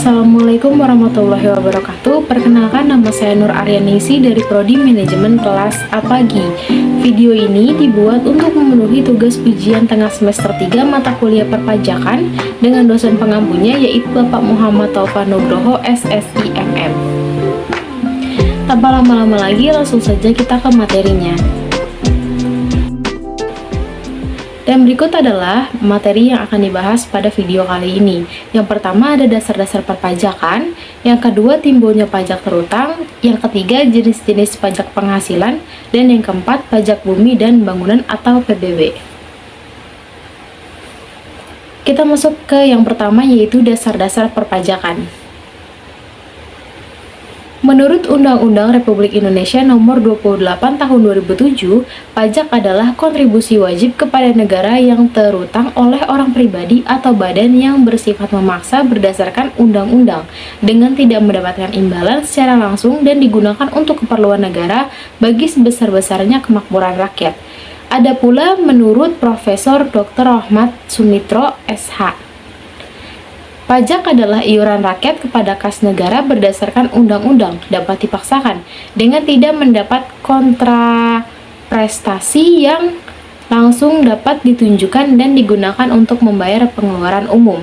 Assalamualaikum warahmatullahi wabarakatuh. Perkenalkan, nama saya Nur Aryaningsi dari Prodi Manajemen kelas A Pagi. Video ini dibuat untuk memenuhi tugas ujian tengah semester 3 mata kuliah perpajakan dengan dosen pengampunya yaitu Bapak Muhammad Taufan Nugroho SSIMM. Tanpa lama-lama lagi, langsung saja kita ke materinya. Dan berikut adalah materi yang akan dibahas pada video kali ini. Yang pertama ada dasar-dasar perpajakan, yang kedua timbulnya pajak terutang, yang ketiga jenis-jenis pajak penghasilan, dan yang keempat pajak bumi dan bangunan atau PBB. Kita masuk ke yang pertama yaitu dasar-dasar perpajakan. Menurut Undang-Undang Republik Indonesia Nomor 28 Tahun 2007, pajak adalah kontribusi wajib kepada negara yang terutang oleh orang pribadi atau badan yang bersifat memaksa berdasarkan undang-undang dengan tidak mendapatkan imbalan secara langsung dan digunakan untuk keperluan negara bagi sebesar-besarnya kemakmuran rakyat. Ada pula menurut Profesor Dr. Ahmad Sumitro SH. Pajak adalah iuran rakyat kepada kas negara berdasarkan undang-undang, dapat dipaksakan dengan tidak mendapat kontraprestasi yang langsung dapat ditunjukkan dan digunakan untuk membayar pengeluaran umum.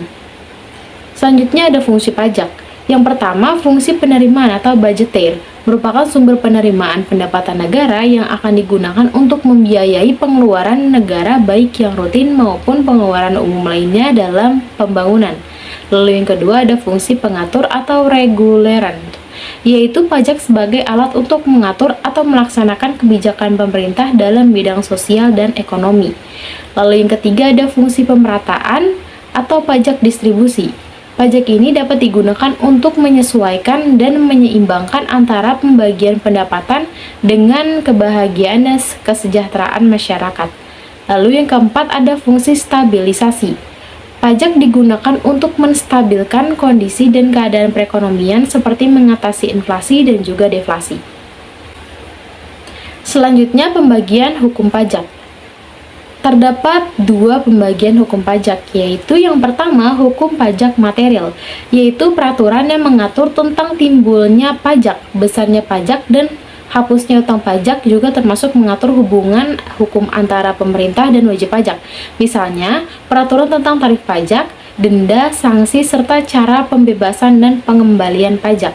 Selanjutnya ada fungsi pajak. Yang pertama, fungsi penerimaan atau budgeter merupakan sumber penerimaan pendapatan negara yang akan digunakan untuk membiayai pengeluaran negara baik yang rutin maupun pengeluaran umum lainnya dalam pembangunan. Lalu yang kedua ada fungsi pengatur atau reguleran, yaitu pajak sebagai alat untuk mengatur atau melaksanakan kebijakan pemerintah dalam bidang sosial dan ekonomi. Lalu yang ketiga ada fungsi pemerataan atau pajak distribusi. Pajak ini dapat digunakan untuk menyesuaikan dan menyeimbangkan antara pembagian pendapatan dengan kebahagiaan dan kesejahteraan masyarakat. Lalu yang keempat ada fungsi stabilisasi. Pajak digunakan untuk menstabilkan kondisi dan keadaan perekonomian seperti mengatasi inflasi dan juga deflasi. Selanjutnya pembagian hukum pajak. Terdapat dua pembagian hukum pajak, yaitu yang pertama hukum pajak material, yaitu peraturan yang mengatur tentang timbulnya pajak, besarnya pajak, dan hapusnya utang pajak, juga termasuk mengatur hubungan hukum antara pemerintah dan wajib pajak. Misalnya, peraturan tentang tarif pajak, denda, sanksi, serta cara pembebasan dan pengembalian pajak.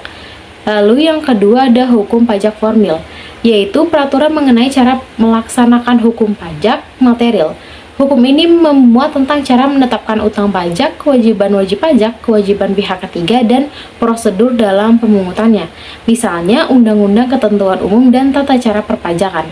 Lalu yang kedua ada hukum pajak formil, yaitu peraturan mengenai cara melaksanakan hukum pajak material. Hukum ini memuat tentang cara menetapkan utang pajak, kewajiban wajib pajak, kewajiban pihak ketiga, dan prosedur dalam pemungutannya. Misalnya, Undang-Undang Ketentuan Umum dan Tata Cara Perpajakan.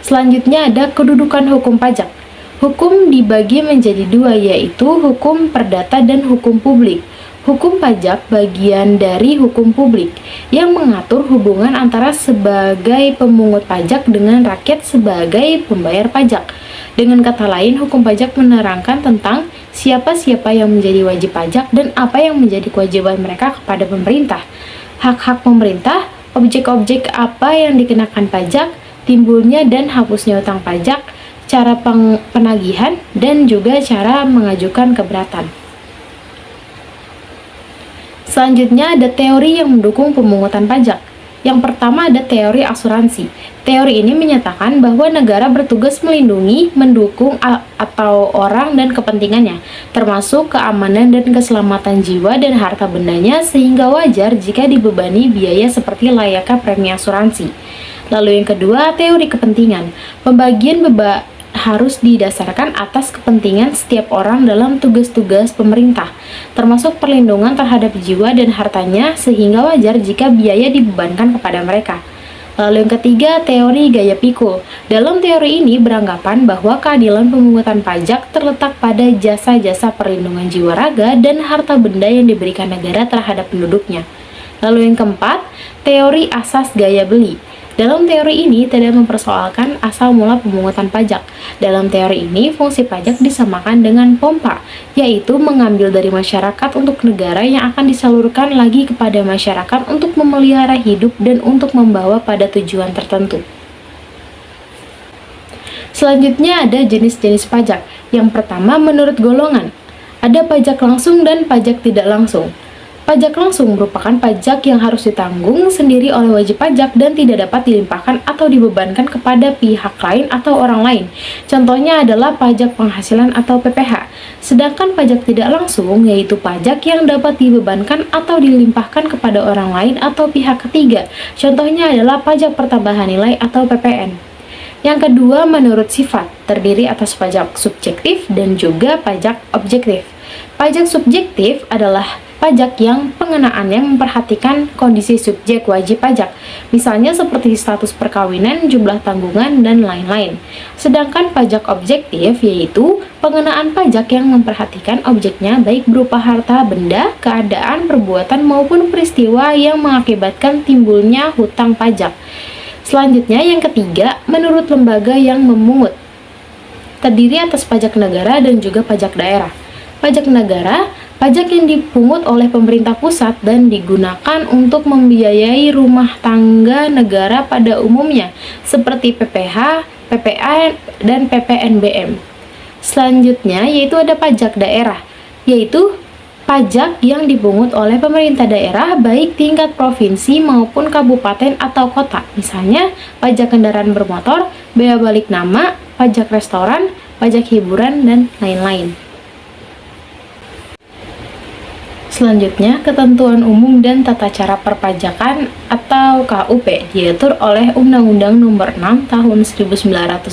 Selanjutnya ada kedudukan hukum pajak. Hukum dibagi menjadi dua, yaitu hukum perdata dan hukum publik. Hukum pajak bagian dari hukum publik yang mengatur hubungan antara sebagai pemungut pajak dengan rakyat sebagai pembayar pajak. Dengan kata lain, hukum pajak menerangkan tentang siapa-siapa yang menjadi wajib pajak dan apa yang menjadi kewajiban mereka kepada pemerintah. Hak-hak pemerintah, objek-objek apa yang dikenakan pajak, timbulnya dan hapusnya utang pajak, cara penagihan, dan juga cara mengajukan keberatan. Selanjutnya ada teori yang mendukung pemungutan pajak. Yang pertama ada teori asuransi. Teori ini menyatakan bahwa negara bertugas melindungi, mendukung atau orang dan kepentingannya, termasuk keamanan dan keselamatan jiwa dan harta bendanya, sehingga wajar jika dibebani biaya seperti layaknya premi asuransi. Lalu yang kedua, teori kepentingan. Pembagian beban harus didasarkan atas kepentingan setiap orang dalam tugas-tugas pemerintah, termasuk perlindungan terhadap jiwa dan hartanya, sehingga wajar jika biaya dibebankan kepada mereka. Lalu yang ketiga, teori gaya pikul. Dalam teori ini beranggapan bahwa keadilan pemungutan pajak terletak pada jasa-jasa perlindungan jiwa raga dan harta benda yang diberikan negara terhadap penduduknya. Lalu yang keempat, teori asas gaya beli. Dalam teori ini tidak mempersoalkan asal mula pemungutan pajak. Dalam teori ini, fungsi pajak disamakan dengan pompa, yaitu mengambil dari masyarakat untuk negara yang akan disalurkan lagi kepada masyarakat untuk memelihara hidup dan untuk membawa pada tujuan tertentu. Selanjutnya ada jenis-jenis pajak. Yang pertama menurut golongan. Ada pajak langsung dan pajak tidak langsung. Pajak langsung merupakan pajak yang harus ditanggung sendiri oleh wajib pajak dan tidak dapat dilimpahkan atau dibebankan kepada pihak lain atau orang lain. Contohnya adalah pajak penghasilan atau PPh. Sedangkan pajak tidak langsung yaitu pajak yang dapat dibebankan atau dilimpahkan kepada orang lain atau pihak ketiga. Contohnya adalah pajak pertambahan nilai atau PPN. Yang kedua, menurut sifat, terdiri atas pajak subjektif dan juga pajak objektif. Pajak subjektif adalah pajak yang pengenaannya memperhatikan kondisi subjek wajib pajak, misalnya seperti status perkawinan, jumlah tanggungan, dan lain-lain. Sedangkan pajak objektif yaitu pengenaan pajak yang memperhatikan objeknya baik berupa harta, benda, keadaan, perbuatan, maupun peristiwa yang mengakibatkan timbulnya hutang pajak. Selanjutnya, yang ketiga, menurut lembaga yang memungut, terdiri atas pajak negara dan juga pajak daerah. Pajak negara, pajak yang dipungut oleh pemerintah pusat dan digunakan untuk membiayai rumah tangga negara pada umumnya, seperti PPh, PPN, dan PPNBM. Selanjutnya, yaitu ada pajak daerah, yaitu pajak yang dipungut oleh pemerintah daerah baik tingkat provinsi maupun kabupaten atau kota. Misalnya, pajak kendaraan bermotor, bea balik nama, pajak restoran, pajak hiburan, dan lain-lain. Selanjutnya, ketentuan umum dan tata cara perpajakan atau KUP diatur oleh Undang-Undang Nomor 6 Tahun 1983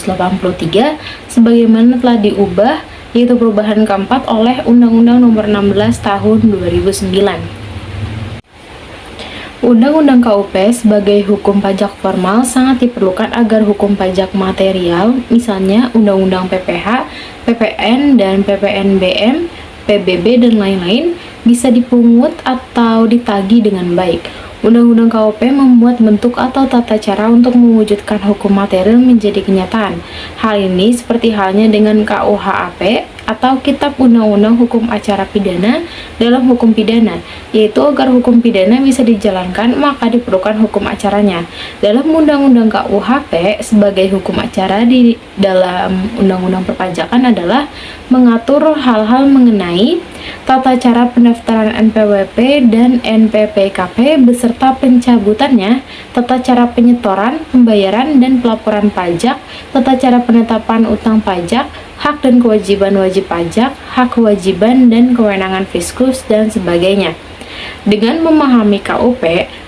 sebagaimana telah diubah, yaitu perubahan keempat oleh Undang-Undang Nomor 16 Tahun 2009. Undang-Undang KUP sebagai hukum pajak formal sangat diperlukan agar hukum pajak material, misalnya Undang-Undang PPh, PPN, dan PPNBM, PBB, dan lain-lain, bisa dipungut atau ditagih dengan baik. Undang-Undang KUP membuat bentuk atau tata cara untuk mewujudkan hukum material menjadi kenyataan. Hal ini seperti halnya dengan KUHAP atau Kitab Undang-Undang Hukum Acara Pidana dalam hukum pidana, yaitu agar hukum pidana bisa dijalankan maka diperlukan hukum acaranya. Dalam Undang-Undang KUHP sebagai hukum acara di dalam Undang-Undang Perpajakan adalah mengatur hal-hal mengenai tata cara pendaftaran NPWP dan NPPKP beserta pencabutannya, tata cara penyetoran, pembayaran dan pelaporan pajak, tata cara penetapan utang pajak, hak dan kewajiban wajib pajak, hak kewajiban dan kewenangan fiskus, dan sebagainya. Dengan memahami KUP,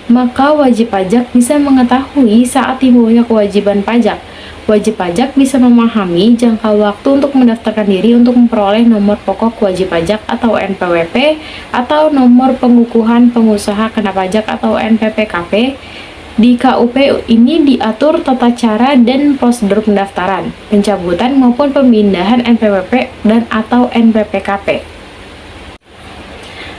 maka wajib pajak bisa mengetahui saat timbulnya kewajiban pajak. Wajib pajak bisa memahami jangka waktu untuk mendaftarkan diri untuk memperoleh nomor pokok wajib pajak atau NPWP atau nomor pengukuhan pengusaha kena pajak atau NPPKP. Di KUP ini diatur tata cara dan prosedur pendaftaran, pencabutan maupun pemindahan NPWP dan atau NPPKP.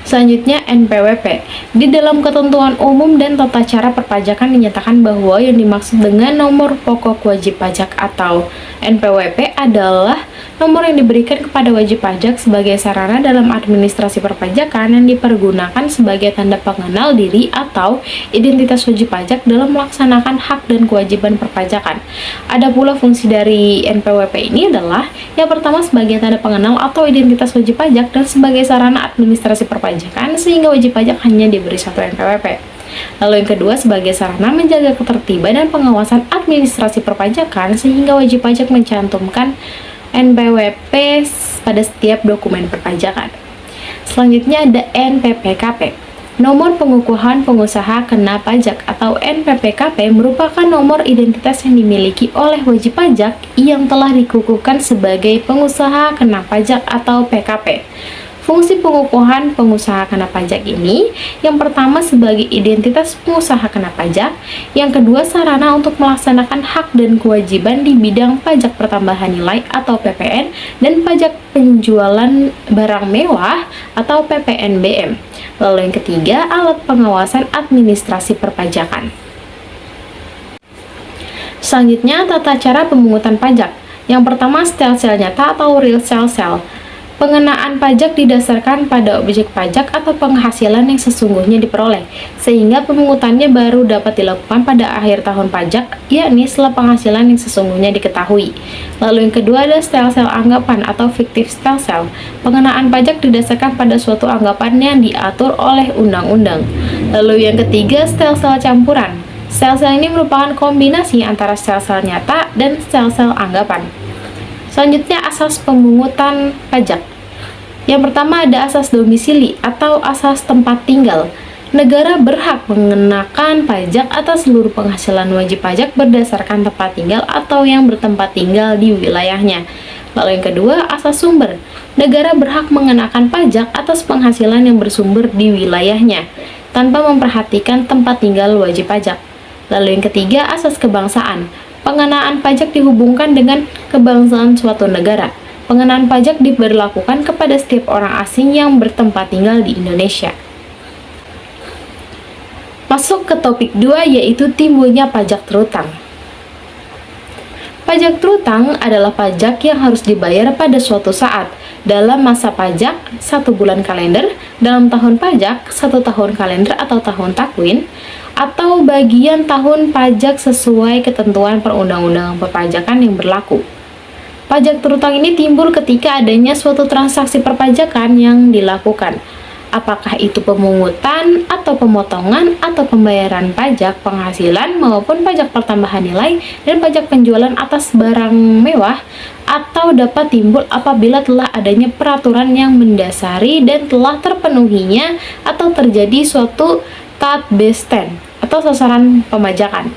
Selanjutnya, NPWP. Di dalam ketentuan umum dan tata cara perpajakan dinyatakan bahwa yang dimaksud dengan nomor pokok wajib pajak atau NPWP adalah nomor yang diberikan kepada wajib pajak sebagai sarana dalam administrasi perpajakan yang dipergunakan sebagai tanda pengenal diri atau identitas wajib pajak dalam melaksanakan hak dan kewajiban perpajakan. Ada pula fungsi dari NPWP ini adalah yang pertama sebagai tanda pengenal atau identitas wajib pajak dan sebagai sarana administrasi perpajakan sehingga wajib pajak hanya diberi satu NPWP. Lalu yang kedua sebagai sarana menjaga ketertiban dan pengawasan administrasi perpajakan sehingga wajib pajak mencantumkan NPWP pada setiap dokumen perpajakan. Selanjutnya ada NPPKP. Nomor pengukuhan pengusaha kena pajak atau NPPKP merupakan nomor identitas yang dimiliki oleh wajib pajak yang telah dikukuhkan sebagai pengusaha kena pajak atau PKP. Fungsi pengukuhan pengusaha kena pajak ini yang pertama sebagai identitas pengusaha kena pajak, yang kedua sarana untuk melaksanakan hak dan kewajiban di bidang pajak pertambahan nilai atau PPN dan pajak penjualan barang mewah atau PPNBM. Lalu yang ketiga alat pengawasan administrasi perpajakan. Selanjutnya tata cara pemungutan pajak. Yang pertama stelsel nyata atau real sale. Pengenaan pajak didasarkan pada objek pajak atau penghasilan yang sesungguhnya diperoleh, sehingga pemungutannya baru dapat dilakukan pada akhir tahun pajak, yakni setelah penghasilan yang sesungguhnya diketahui. Lalu yang kedua ada stelsel anggapan atau fiktif stelsel. Pengenaan pajak didasarkan pada suatu anggapan yang diatur oleh undang-undang. Lalu yang ketiga stelsel campuran. Stelsel ini merupakan kombinasi antara stelsel nyata dan stelsel anggapan. Selanjutnya asas pemungutan pajak. Yang pertama ada asas domisili atau asas tempat tinggal. Negara berhak mengenakan pajak atas seluruh penghasilan wajib pajak berdasarkan tempat tinggal atau yang bertempat tinggal di wilayahnya. Lalu yang kedua, asas sumber. Negara berhak mengenakan pajak atas penghasilan yang bersumber di wilayahnya, tanpa memperhatikan tempat tinggal wajib pajak. Lalu yang ketiga, asas kebangsaan. Pengenaan pajak dihubungkan dengan kebangsaan suatu negara. Pengenaan pajak diberlakukan kepada setiap orang asing yang bertempat tinggal di Indonesia. Masuk ke topik 2 yaitu timbulnya pajak terutang. Pajak terutang adalah pajak yang harus dibayar pada suatu saat dalam masa pajak 1 bulan kalender, dalam tahun pajak 1 tahun kalender atau tahun takwin, atau bagian tahun pajak sesuai ketentuan perundang-undangan perpajakan yang berlaku. Pajak terutang ini timbul ketika adanya suatu transaksi perpajakan yang dilakukan, apakah itu pemungutan atau pemotongan atau pembayaran pajak penghasilan maupun pajak pertambahan nilai dan pajak penjualan atas barang mewah, atau dapat timbul apabila telah adanya peraturan yang mendasari dan telah terpenuhinya atau terjadi suatu tatbestand atau sasaran pemajakan.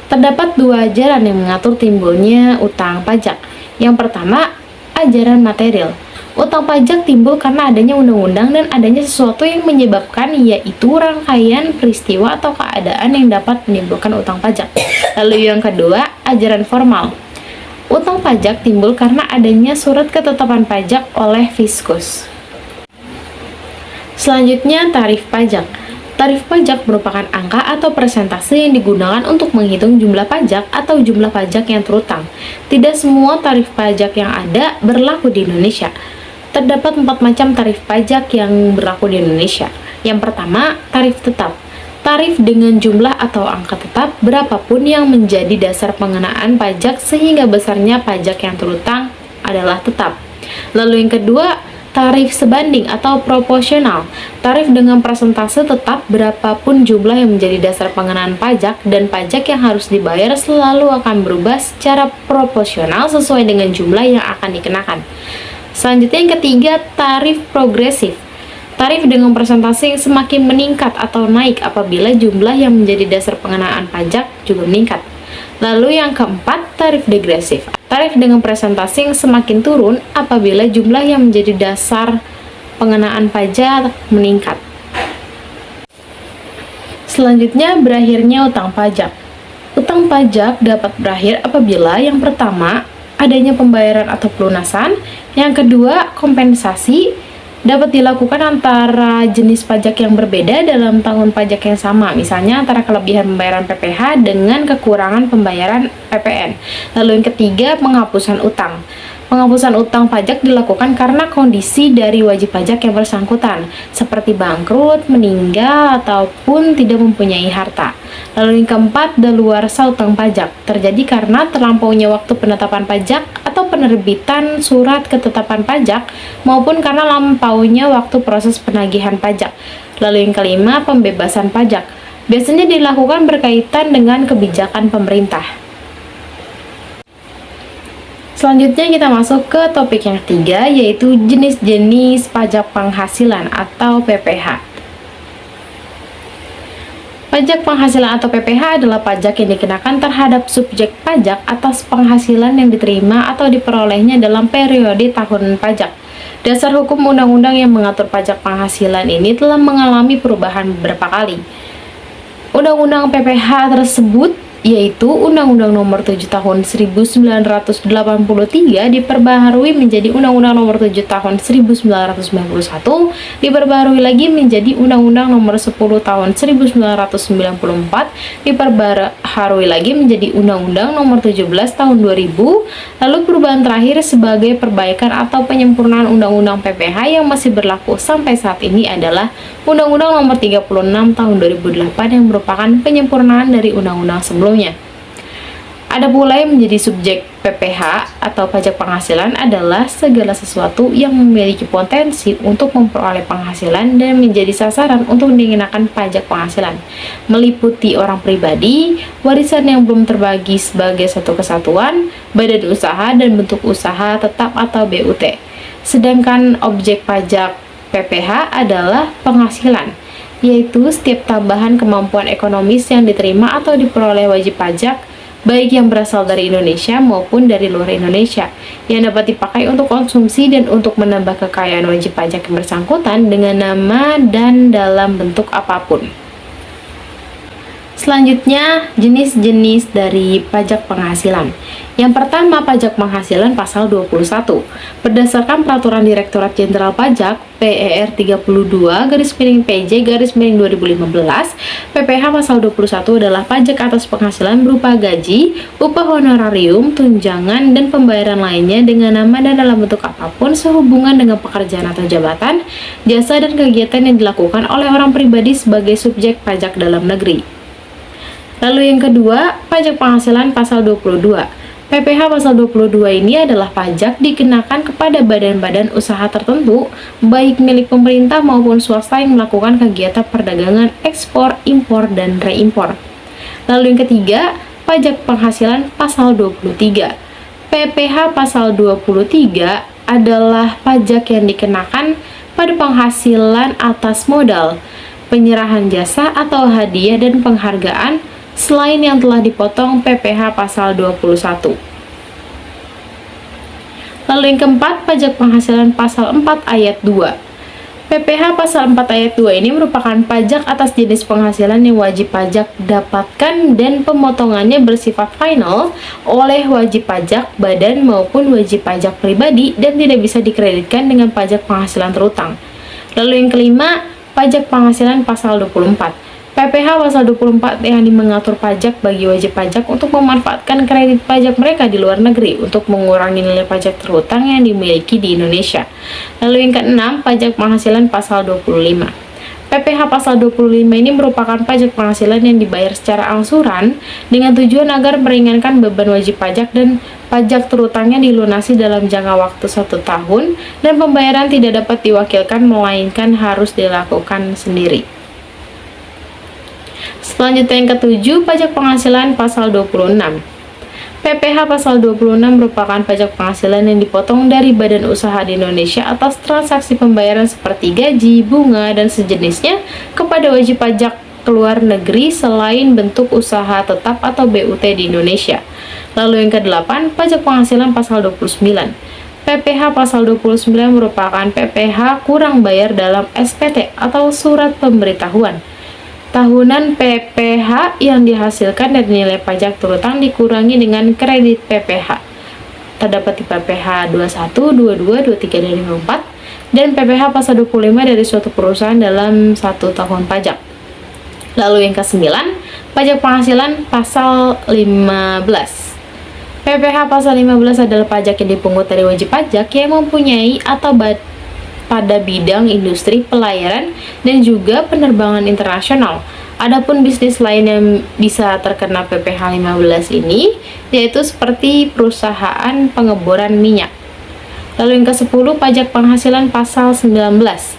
Terdapat 2 ajaran yang mengatur timbulnya utang pajak. Yang pertama, ajaran material. Utang pajak timbul karena adanya undang-undang dan adanya sesuatu yang menyebabkan, yaitu rangkaian peristiwa atau keadaan yang dapat menimbulkan utang pajak. Lalu yang kedua, ajaran formal. Utang pajak timbul karena adanya surat ketetapan pajak oleh fiskus. Selanjutnya, tarif pajak. Tarif pajak merupakan angka atau persentase yang digunakan untuk menghitung jumlah pajak atau jumlah pajak yang terutang. Tidak semua tarif pajak yang ada berlaku di Indonesia. Terdapat 4 macam tarif pajak yang berlaku di Indonesia. Yang pertama, tarif tetap. Tarif dengan jumlah atau angka tetap berapapun yang menjadi dasar pengenaan pajak sehingga besarnya pajak yang terutang adalah tetap. Lalu yang kedua, tarif sebanding atau proporsional. Tarif dengan persentase tetap berapapun jumlah yang menjadi dasar pengenaan pajak, dan pajak yang harus dibayar selalu akan berubah secara proporsional sesuai dengan jumlah yang akan dikenakan. Selanjutnya yang ketiga, tarif progresif. Tarif dengan persentase yang semakin meningkat atau naik apabila jumlah yang menjadi dasar pengenaan pajak juga meningkat. Lalu yang keempat, tarif degresif. Tarif dengan persentase yang semakin turun apabila jumlah yang menjadi dasar pengenaan pajak meningkat. Selanjutnya, berakhirnya utang pajak. Utang pajak dapat berakhir apabila yang pertama, adanya pembayaran atau pelunasan, yang kedua, kompensasi dapat dilakukan antara jenis pajak yang berbeda dalam tahun pajak yang sama, misalnya antara kelebihan pembayaran PPh dengan kekurangan pembayaran PPN. Lalu yang ketiga, penghapusan utang. Penghapusan utang pajak dilakukan karena kondisi dari wajib pajak yang bersangkutan, seperti bangkrut, meninggal, ataupun tidak mempunyai harta. Lalu yang keempat, daluarsa utang pajak. Terjadi karena terlampaunya waktu penetapan pajak atau penerbitan surat ketetapan pajak, maupun karena lampaunya waktu proses penagihan pajak. Lalu yang kelima, pembebasan pajak. Biasanya dilakukan berkaitan dengan kebijakan pemerintah. Selanjutnya kita masuk ke topik yang ketiga, yaitu jenis-jenis pajak penghasilan atau PPh. Pajak penghasilan atau PPh adalah pajak yang dikenakan terhadap subjek pajak atas penghasilan yang diterima atau diperolehnya dalam periode tahun pajak. Dasar hukum undang-undang yang mengatur pajak penghasilan ini telah mengalami perubahan beberapa kali. Undang-undang PPh tersebut yaitu Undang-Undang Nomor 7 Tahun 1983 diperbaharui menjadi Undang-Undang Nomor 7 Tahun 1991, diperbaharui lagi menjadi Undang-Undang Nomor 10 Tahun 1994, diperbaharui lagi menjadi Undang-Undang Nomor 17 Tahun 2000, lalu perubahan terakhir sebagai perbaikan atau penyempurnaan Undang-Undang PPH yang masih berlaku sampai saat ini adalah Undang-Undang Nomor 36 Tahun 2008 yang merupakan penyempurnaan dari undang-undang sebelumnya. Ada pula yang menjadi subjek PPH atau pajak penghasilan adalah segala sesuatu yang memiliki potensi untuk memperoleh penghasilan dan menjadi sasaran untuk dikenakan pajak penghasilan, meliputi orang pribadi, warisan yang belum terbagi sebagai satu kesatuan, badan usaha, dan bentuk usaha tetap atau BUT. Sedangkan objek pajak PPH adalah penghasilan, yaitu setiap tambahan kemampuan ekonomis yang diterima atau diperoleh wajib pajak, baik yang berasal dari Indonesia maupun dari luar Indonesia, yang dapat dipakai untuk konsumsi dan untuk menambah kekayaan wajib pajak yang bersangkutan dengan nama dan dalam bentuk apapun. Selanjutnya, jenis-jenis dari pajak penghasilan. Yang pertama, pajak penghasilan pasal 21. Berdasarkan Peraturan Direktorat Jenderal Pajak PER 32/PJ/2015, PPH pasal 21 adalah pajak atas penghasilan berupa gaji, upah honorarium, tunjangan, dan pembayaran lainnya dengan nama dan dalam bentuk apapun sehubungan dengan pekerjaan atau jabatan, jasa, dan kegiatan yang dilakukan oleh orang pribadi sebagai subjek pajak dalam negeri. Lalu yang kedua, pajak penghasilan pasal 22. PPH pasal 22 ini adalah pajak dikenakan kepada badan-badan usaha tertentu, baik milik pemerintah maupun swasta yang melakukan kegiatan perdagangan, ekspor, impor, dan reimpor. Lalu yang ketiga, pajak penghasilan pasal 23. PPH pasal 23 adalah pajak yang dikenakan pada penghasilan atas modal, penyerahan jasa atau hadiah dan penghargaan selain yang telah dipotong PPH pasal 21. Lalu yang keempat, pajak penghasilan pasal 4 ayat 2. PPH pasal 4 ayat 2 ini merupakan pajak atas jenis penghasilan yang wajib pajak dapatkan dan pemotongannya bersifat final oleh wajib pajak badan maupun wajib pajak pribadi dan tidak bisa dikreditkan dengan pajak penghasilan terutang. Lalu yang kelima, pajak penghasilan pasal 24. PPH pasal 24 yang mengatur pajak bagi wajib pajak untuk memanfaatkan kredit pajak mereka di luar negeri untuk mengurangi nilai pajak terhutang yang dimiliki di Indonesia. Lalu yang keenam, pajak penghasilan pasal 25. PPH pasal 25 ini merupakan pajak penghasilan yang dibayar secara angsuran dengan tujuan agar meringankan beban wajib pajak dan pajak terhutangnya dilunasi dalam jangka waktu 1 tahun dan pembayaran tidak dapat diwakilkan melainkan harus dilakukan sendiri. Selanjutnya yang ketujuh, pajak penghasilan pasal 26. PPH pasal 26 merupakan pajak penghasilan yang dipotong dari badan usaha di Indonesia atas transaksi pembayaran seperti gaji, bunga, dan sejenisnya kepada wajib pajak keluar negeri selain bentuk usaha tetap atau BUT di Indonesia. Lalu yang ke-8, pajak penghasilan pasal 29. PPH pasal 29 merupakan PPH kurang bayar dalam SPT atau surat pemberitahuan tahunan PPH yang dihasilkan dari nilai pajak terutang dikurangi dengan kredit PPH. Terdapat di PPH 21, 22, 23, dan 54 dan PPH pasal 25 dari suatu perusahaan dalam 1 tahun pajak. Lalu yang ke-9, pajak penghasilan pasal 15. PPH pasal 15 adalah pajak yang dipungut dari wajib pajak yang mempunyai atau pada bidang industri, pelayaran, dan juga penerbangan internasional. Adapun bisnis lain yang bisa terkena PPH 15 ini yaitu seperti perusahaan pengeboran minyak. Lalu yang ke-10, pajak penghasilan pasal 19.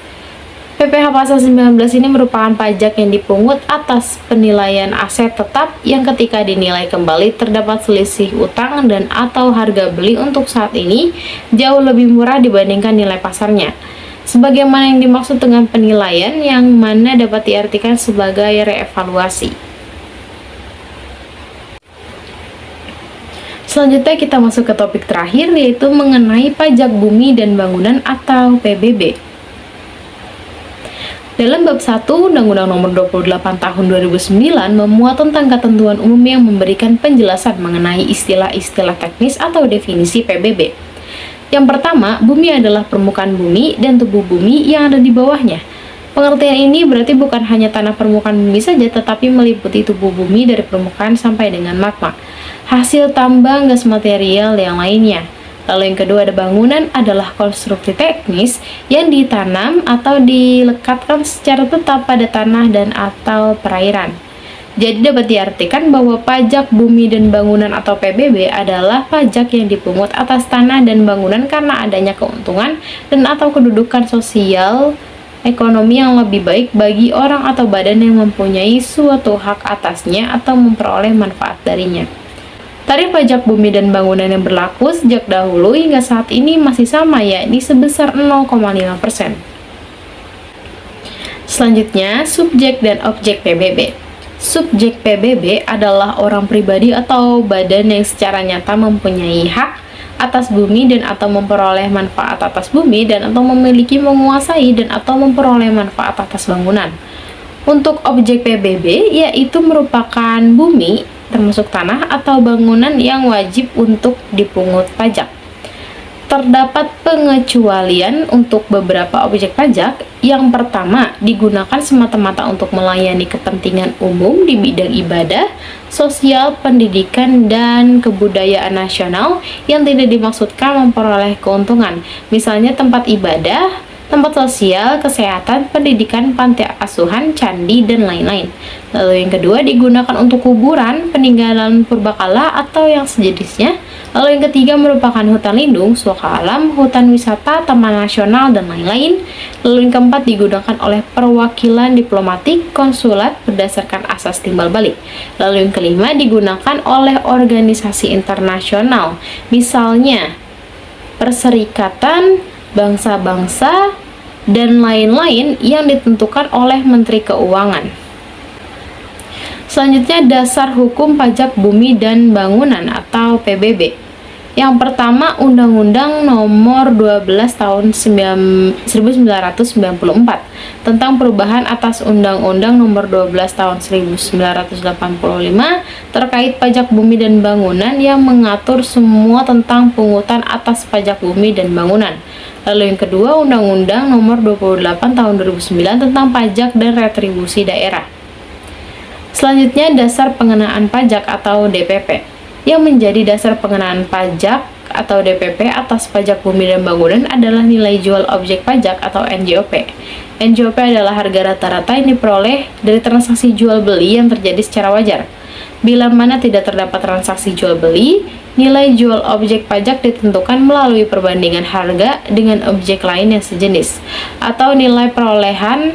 PPH pasal 19 ini merupakan pajak yang dipungut atas penilaian aset tetap yang ketika dinilai kembali terdapat selisih utang dan atau harga beli untuk saat ini jauh lebih murah dibandingkan nilai pasarnya. Sebagaimana yang dimaksud dengan penilaian yang mana dapat diartikan sebagai reevaluasi. Selanjutnya kita masuk ke topik terakhir yaitu mengenai pajak bumi dan bangunan atau PBB. Dalam bab 1 Undang-Undang Nomor 28 Tahun 2009 memuat tentang ketentuan umum yang memberikan penjelasan mengenai istilah-istilah teknis atau definisi PBB. Yang pertama, bumi adalah permukaan bumi dan tubuh bumi yang ada di bawahnya. Pengertian ini berarti bukan hanya tanah permukaan bumi saja, tetapi meliputi tubuh bumi dari permukaan sampai dengan magma, hasil tambang gas material yang lainnya. Lalu yang kedua ada bangunan adalah konstruksi teknis yang ditanam atau dilekatkan secara tetap pada tanah dan atau perairan. Jadi dapat diartikan bahwa pajak bumi dan bangunan atau PBB adalah pajak yang dipungut atas tanah dan bangunan karena adanya keuntungan dan atau kedudukan sosial ekonomi yang lebih baik bagi orang atau badan yang mempunyai suatu hak atasnya atau memperoleh manfaat darinya. Tarif pajak bumi dan bangunan yang berlaku sejak dahulu hingga saat ini masih sama, yakni sebesar 0,5%. Selanjutnya, subjek dan objek PBB. Subjek PBB adalah orang pribadi atau badan yang secara nyata mempunyai hak atas bumi dan atau memperoleh manfaat atas bumi dan atau memiliki, menguasai dan atau memperoleh manfaat atas bangunan. Untuk objek PBB, yaitu merupakan bumi termasuk tanah atau bangunan yang wajib untuk dipungut pajak. Terdapat pengecualian untuk beberapa objek pajak. Yang pertama, digunakan semata-mata untuk melayani kepentingan umum di bidang ibadah, sosial, pendidikan, dan kebudayaan nasional yang tidak dimaksudkan memperoleh keuntungan. Misalnya tempat ibadah, tempat sosial, kesehatan, pendidikan, panti asuhan, candi, dan lain-lain. Lalu yang kedua, digunakan untuk kuburan, peninggalan purbakala, atau yang sejenisnya. Lalu yang ketiga merupakan hutan lindung, suaka alam, hutan wisata, taman nasional, dan lain-lain. Lalu yang keempat, digunakan oleh perwakilan diplomatik, konsulat, berdasarkan asas timbal balik. Lalu yang kelima, digunakan oleh organisasi internasional, misalnya perserikatan bangsa-bangsa, dan lain-lain yang ditentukan oleh Menteri Keuangan. Selanjutnya, dasar hukum pajak bumi dan bangunan atau PBB. Yang pertama, Undang-Undang Nomor 12 Tahun 1994 tentang perubahan atas Undang-Undang Nomor 12 Tahun 1985 terkait pajak bumi dan bangunan yang mengatur semua tentang pungutan atas pajak bumi dan bangunan. Lalu yang kedua, Undang-Undang Nomor 28 Tahun 2009 tentang pajak dan retribusi daerah. Selanjutnya, dasar pengenaan pajak atau DPP. Yang menjadi dasar pengenaan pajak atau DPP atas pajak bumi dan bangunan adalah nilai jual objek pajak atau NJOP. NJOP adalah harga rata-rata yang diperoleh dari transaksi jual beli yang terjadi secara wajar. Bila mana tidak terdapat transaksi jual beli, nilai jual objek pajak ditentukan melalui perbandingan harga dengan objek lain yang sejenis, atau nilai perolehan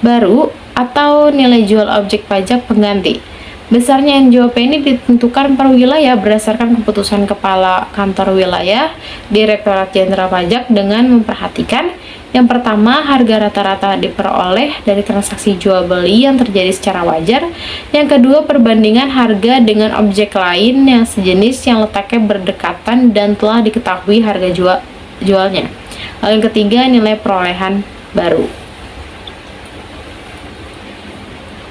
baru, atau nilai jual objek pajak pengganti. Besarnya NJOP ini ditentukan per wilayah berdasarkan keputusan Kepala Kantor Wilayah Direktorat Jenderal Pajak dengan memperhatikan yang pertama, harga rata-rata diperoleh dari transaksi jual beli yang terjadi secara wajar. Yang kedua, perbandingan harga dengan objek lain yang sejenis yang letaknya berdekatan dan telah diketahui harga jualnya. Lalu yang ketiga, nilai perolehan baru.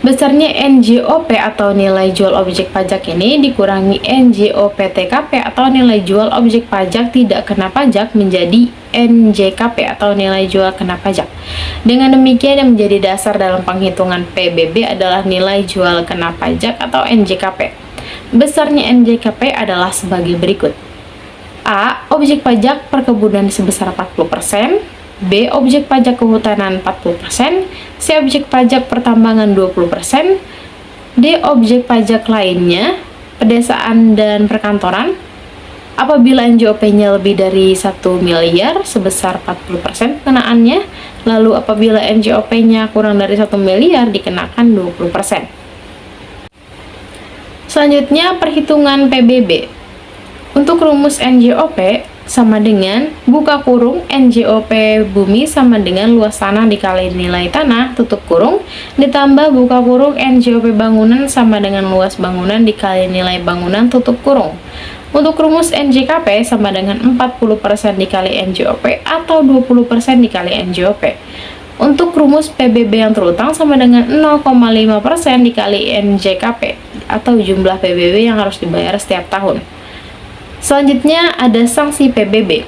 Besarnya NJOP atau nilai jual objek pajak ini dikurangi NJOP TKP atau nilai jual objek pajak tidak kena pajak menjadi NJKP atau nilai jual kena pajak. Dengan demikian yang menjadi dasar dalam penghitungan PBB adalah nilai jual kena pajak atau NJKP. Besarnya NJKP adalah sebagai berikut. A. Objek pajak perkebunan sebesar 40%. B. Objek pajak kehutanan 40%, C. Objek pajak pertambangan 20%, D. Objek pajak lainnya, pedesaan dan perkantoran. Apabila NJOP-nya lebih dari 1 miliar sebesar 40% kenaannya, lalu apabila NJOP-nya kurang dari 1 miliar dikenakan 20%. Selanjutnya, perhitungan PBB. Untuk rumus NJOP sama dengan buka kurung NJOP bumi sama dengan luas tanah dikali nilai tanah tutup kurung ditambah buka kurung NJOP bangunan sama dengan luas bangunan dikali nilai bangunan tutup kurung. Untuk rumus NJKP sama dengan 40% dikali NJOP atau 20% dikali NJOP. Untuk rumus PBB yang terutang sama dengan 0,5% dikali NJKP atau jumlah PBB yang harus dibayar setiap tahun. Selanjutnya ada sanksi PBB.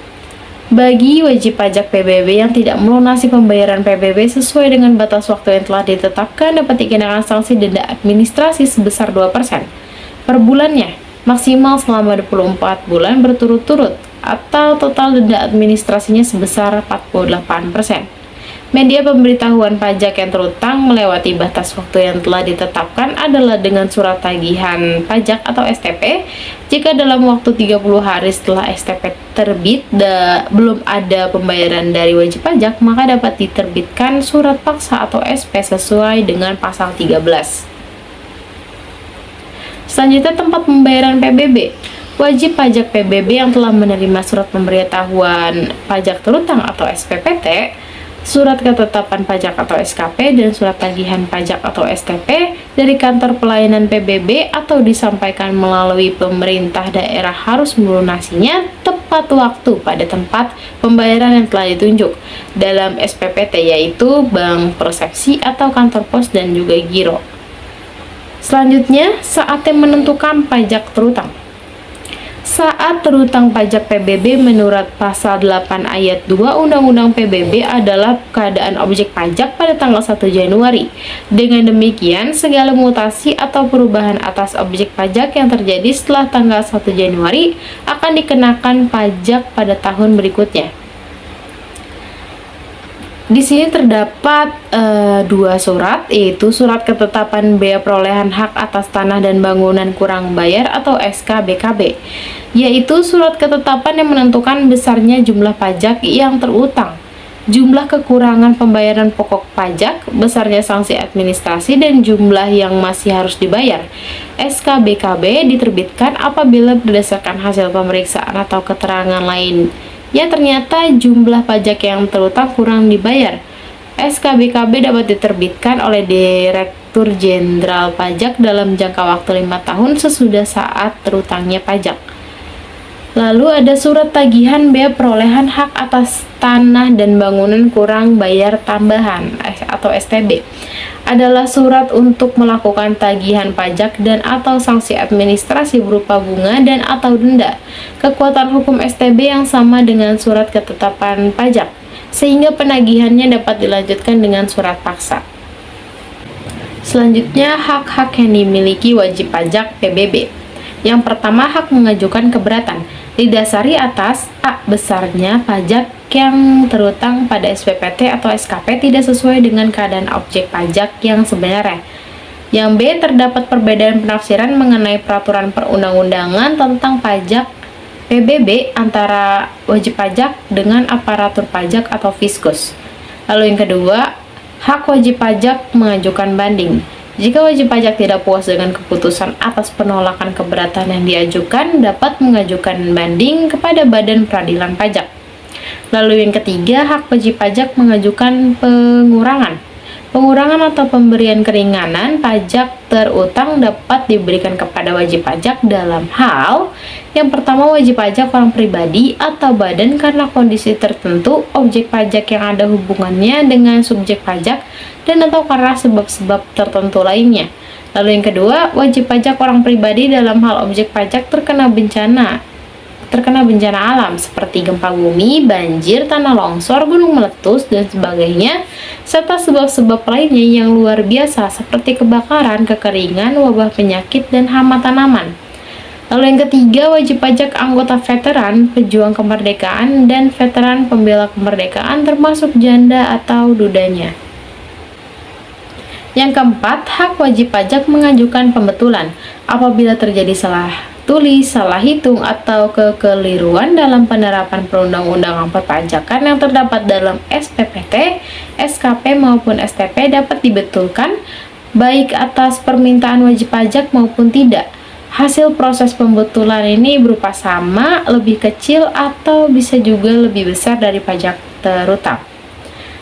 Bagi wajib pajak PBB yang tidak melunasi pembayaran PBB sesuai dengan batas waktu yang telah ditetapkan dapat dikenakan sanksi denda administrasi sebesar 2% per bulannya, maksimal selama 24 bulan berturut-turut, atau total denda administrasinya sebesar 48%. Media pemberitahuan pajak yang terutang melewati batas waktu yang telah ditetapkan adalah dengan surat tagihan pajak atau STP. Jika dalam waktu 30 hari setelah STP terbit belum ada pembayaran dari wajib pajak, maka dapat diterbitkan surat paksa atau SP sesuai dengan pasal 13. Selanjutnya, tempat pembayaran PBB. Wajib pajak PBB yang telah menerima surat pemberitahuan pajak terutang atau SPPT, surat ketetapan pajak atau SKP, dan surat tagihan pajak atau STP dari kantor pelayanan PBB atau disampaikan melalui pemerintah daerah harus melunasinya tepat waktu pada tempat pembayaran yang telah ditunjuk dalam SPPT, yaitu bank persepsi atau kantor pos dan juga giro. Selanjutnya, saatnya menentukan pajak terutang. Saat terutang pajak PBB menurut pasal 8 ayat 2 Undang-Undang PBB adalah keadaan objek pajak pada tanggal 1 Januari. Dengan demikian, segala mutasi atau perubahan atas objek pajak yang terjadi setelah tanggal 1 Januari akan dikenakan pajak pada tahun berikutnya. Di sini terdapat dua surat, yaitu surat ketetapan bea perolehan hak atas tanah dan bangunan kurang bayar atau SK BKB, yaitu surat ketetapan yang menentukan besarnya jumlah pajak yang terutang, jumlah kekurangan pembayaran pokok pajak, besarnya sanksi administrasi, dan jumlah yang masih harus dibayar. SK BKB diterbitkan apabila berdasarkan hasil pemeriksaan atau keterangan lain ya ternyata jumlah pajak yang terutang kurang dibayar. SK BKB dapat diterbitkan oleh Direktur Jenderal Pajak dalam jangka waktu 5 tahun sesudah saat terutangnya pajak. Lalu ada surat tagihan bea perolehan hak atas tanah dan bangunan kurang bayar tambahan atau STB. Adalah surat untuk melakukan tagihan pajak dan atau sanksi administrasi berupa bunga dan atau denda. Kekuatan hukum STB yang sama dengan surat ketetapan pajak, sehingga penagihannya dapat dilanjutkan dengan surat paksa. Selanjutnya, hak-hak yang dimiliki wajib pajak PBB. Yang pertama, hak mengajukan keberatan. Didasari atas A. Besarnya pajak yang terutang pada SPPT atau SKP tidak sesuai dengan keadaan objek pajak yang sebenarnya. Yang B. Terdapat perbedaan penafsiran mengenai peraturan perundang-undangan tentang pajak PBB antara wajib pajak dengan aparatur pajak atau fiskus. Lalu yang kedua, hak wajib pajak mengajukan banding. Jika wajib pajak tidak puas dengan keputusan atas penolakan keberatan yang diajukan, dapat mengajukan banding kepada Badan Peradilan Pajak. Lalu yang ketiga, hak wajib pajak mengajukan pengurangan. Pengurangan atau pemberian keringanan pajak terutang dapat diberikan kepada wajib pajak dalam hal yang pertama, wajib pajak orang pribadi atau badan karena kondisi tertentu, objek pajak yang ada hubungannya dengan subjek pajak, dan atau karena sebab-sebab tertentu lainnya. Lalu yang kedua, wajib pajak orang pribadi dalam hal objek pajak terkena bencana alam seperti gempa bumi, banjir, tanah longsor, gunung meletus, dan sebagainya, serta sebab-sebab lainnya yang luar biasa seperti kebakaran, kekeringan, wabah penyakit, dan hama tanaman. Lalu yang ketiga, wajib pajak anggota veteran, pejuang kemerdekaan, dan veteran pembela kemerdekaan termasuk janda atau dudanya. Yang keempat, hak wajib pajak mengajukan pembetulan apabila terjadi salah tulis, salah hitung, atau kekeliruan dalam penerapan perundang-undangan perpajakan yang terdapat dalam SPPT, SKP, maupun STP dapat dibetulkan baik atas permintaan wajib pajak maupun tidak. Hasil proses pembetulan ini berupa sama, lebih kecil, atau bisa juga lebih besar dari pajak terutang.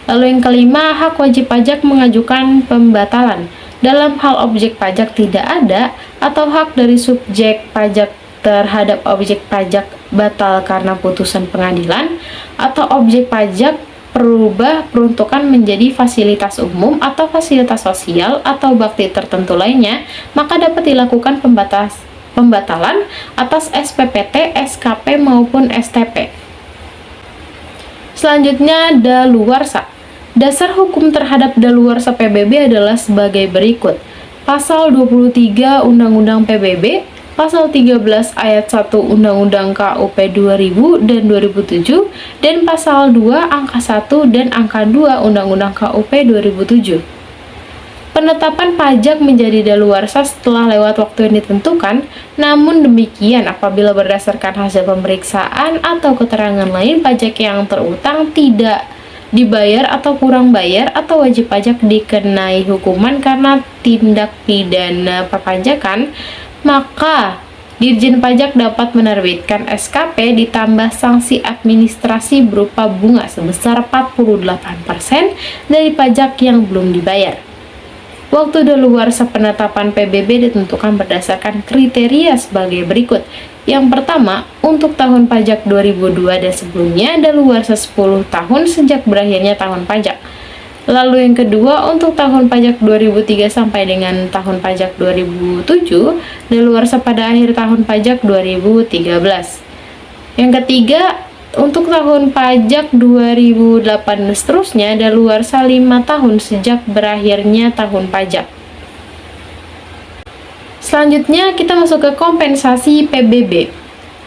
Lalu yang kelima, hak wajib pajak mengajukan pembatalan. Dalam hal objek pajak tidak ada atau hak dari subjek pajak terhadap objek pajak batal karena putusan pengadilan, atau objek pajak berubah peruntukan menjadi fasilitas umum atau fasilitas sosial atau bakti tertentu lainnya, maka dapat dilakukan pembatalan atas SPPT, SKP maupun STP. Selanjutnya, daluarsa. Dasar hukum terhadap daluarsa PBB adalah sebagai berikut. Pasal 23 Undang-Undang PBB, Pasal 13 Ayat 1 Undang-Undang KUP 2000 dan 2007, dan Pasal 2 Angka 1 dan Angka 2 Undang-Undang KUP 2007. Penetapan pajak menjadi daluarsa setelah lewat waktu yang ditentukan, namun demikian apabila berdasarkan hasil pemeriksaan atau keterangan lain pajak yang terutang tidak dibayar atau kurang bayar atau wajib pajak dikenai hukuman karena tindak pidana perpajakan, maka Dirjen Pajak dapat menerbitkan SKP ditambah sanksi administrasi berupa bunga sebesar 48% dari pajak yang belum dibayar. Waktu daluarsa penetapan PBB ditentukan berdasarkan kriteria sebagai berikut. Yang pertama, untuk tahun pajak 2002 dan sebelumnya daluarsa 10 tahun sejak berakhirnya tahun pajak. Lalu yang kedua, untuk tahun pajak 2003 sampai dengan tahun pajak 2007, daluarsa pada akhir tahun pajak 2013. Yang ketiga, untuk tahun pajak 2008 dan seterusnya, daluarsa 5 tahun sejak berakhirnya tahun pajak. Selanjutnya, kita masuk ke kompensasi PBB.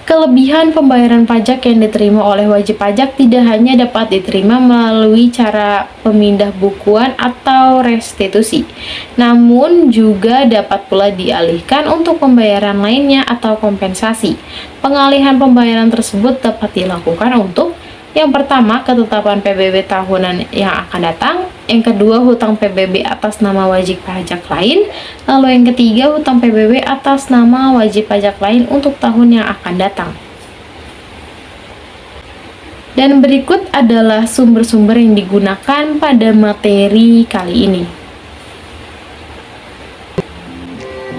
Kelebihan pembayaran pajak yang diterima oleh wajib pajak tidak hanya dapat diterima melalui cara pemindah bukuan atau restitusi, namun juga dapat pula dialihkan untuk pembayaran lainnya atau kompensasi. Pengalihan pembayaran tersebut dapat dilakukan untuk: yang pertama, ketetapan PBB tahunan yang akan datang. Yang kedua, hutang PBB atas nama wajib pajak lain. Lalu yang ketiga, hutang PBB atas nama wajib pajak lain untuk tahun yang akan datang. Dan berikut adalah sumber-sumber yang digunakan pada materi kali ini.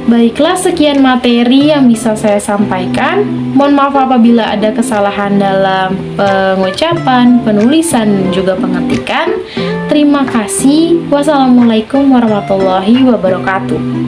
Baiklah, sekian materi yang bisa saya sampaikan. Mohon maaf apabila ada kesalahan dalam pengucapan, penulisan, dan juga pengetikan. Terima kasih. Wassalamualaikum warahmatullahi wabarakatuh.